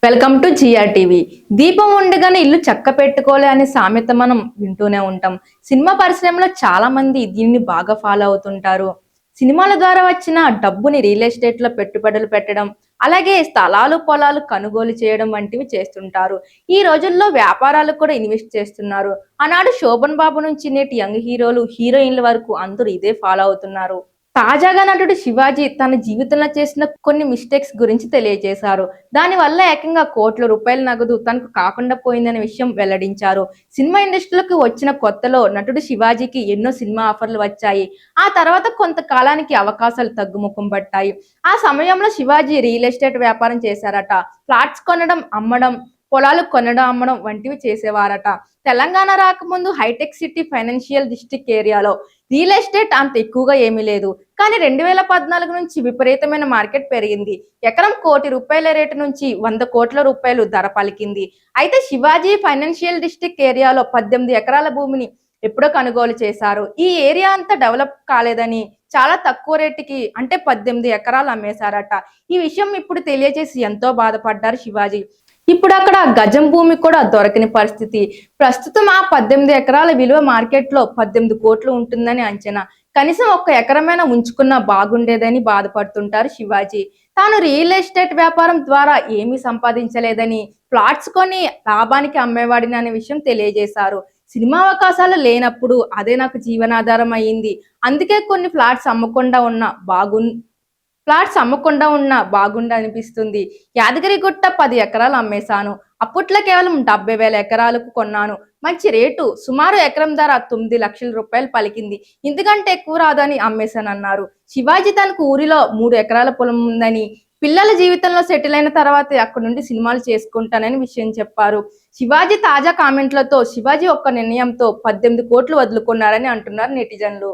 Welcome to GR TV. దీపం ఉండగానే ఇల్లు చక్క పెట్టుకోలే అనే సామెత మనం వింటూనే ఉంటాం. సినిమా పరిశ్రమలో చాలా మంది దీన్ని బాగా ఫాలో అవుతుంటారు. సినిమాల ద్వారా వచ్చిన డబ్బుని రియల్ ఎస్టేట్ లో పెట్టుబడులు పెట్టడం, అలాగే స్థలాలు పొలాలు కొనుగోలు చేయడం వంటివి చేస్తుంటారు. ఈ రోజుల్లో వ్యాపారాలు కూడా ఇన్వెస్ట్ చేస్తున్నారు. ఆనాడు శోభన్ బాబు నుంచి నేటి యంగ్ హీరోలు హీరోయిన్ల వరకు అందరూ ఇదే ఫాలో అవుతున్నారు. తాజాగా నటుడు శివాజీ తన జీవితంలో చేసిన కొన్ని మిస్టేక్స్ గురించి తెలియజేశారు. దానివల్ల ఏకంగా కోట్ల రూపాయల నగదు తనకు కాకుండా పోయిందనే విషయం వెల్లడించారు. సినిమా ఇండస్ట్రీలోకి వచ్చిన కొత్తలో నటుడు శివాజీకి ఎన్నో సినిమా ఆఫర్లు వచ్చాయి. ఆ తర్వాత కొంతకాలానికి అవకాశాలు తగ్గుముఖం పట్టాయి. ఆ సమయంలో శివాజీ రియల్ ఎస్టేట్ వ్యాపారం చేశారట. ఫ్లాట్స్ కొనడం, అమ్మడం, పొలాలు కొనడం అమ్మడం వంటివి చేసేవారట. తెలంగాణ రాకముందు హైటెక్ సిటీ ఫైనాన్షియల్ డిస్ట్రిక్ట్ ఏరియాలో రియల్ ఎస్టేట్ అంత ఎక్కువగా ఏమీ లేదు. కానీ 2014 నుంచి విపరీతమైన మార్కెట్ పెరిగింది. ఎకరం ₹1,00,00,000 రేటు నుంచి 100 కోట్ల రూపాయలు ధర పలికింది. అయితే శివాజీ ఫైనాన్షియల్ డిస్ట్రిక్ట్ ఏరియాలో 18 ఎకరాల భూమిని ఎప్పుడో కొనుగోలు చేశారు. ఈ ఏరియా అంతా డెవలప్ కాలేదని చాలా తక్కువ రేటుకి అంటే 18 ఎకరాలు అమ్మేశారట. ఈ విషయం ఇప్పుడు తెలియజేసి ఎంతో బాధపడ్డారు శివాజీ. ఇప్పుడు అక్కడ గజం భూమి కూడా దొరకని పరిస్థితి. ప్రస్తుతం ఆ 18 ఎకరాల విలువ మార్కెట్లో 18 కోట్లు ఉంటుందని అంచనా. కనీసం ఒక్క ఎకరమైనా ఉంచుకున్నా బాగుండేదని బాధపడుతుంటారు శివాజీ. తాను రియల్ ఎస్టేట్ వ్యాపారం ద్వారా ఏమీ సంపాదించలేదని, ఫ్లాట్స్ కొని లాభానికి అమ్మేవాడిని అనే విషయం తెలియజేశారు. సినిమా అవకాశాలు లేనప్పుడు అదే నాకు జీవనాధారం అయ్యింది. అందుకే కొన్ని ఫ్లాట్స్ అమ్మకుండా ఉన్న బాగుండ అనిపిస్తుంది. యాదగిరిగుట్ట 10 ఎకరాలు అమ్మేశాను. అప్పట్లో కేవలం 70,000 ఎకరాలకు కొన్నాను. మంచి రేటు, సుమారు ఎకరం ధర 9 లక్షల రూపాయలు పలికింది. ఇంతకంటే ఎక్కువ రాదని అమ్మేశానన్నారు. శివాజీ తనకు ఊరిలో 3 ఎకరాల పొలం ఉందని, పిల్లల జీవితంలో సెటిల్ అయిన తర్వాత అక్కడి నుండి సినిమాలు చేసుకుంటానని విషయం చెప్పారు. శివాజీ తాజా కామెంట్లతో శివాజీ ఒక్క నిర్ణయంతో 18 కోట్లు వదులుకున్నారని అంటున్నారు నెటిజన్లు.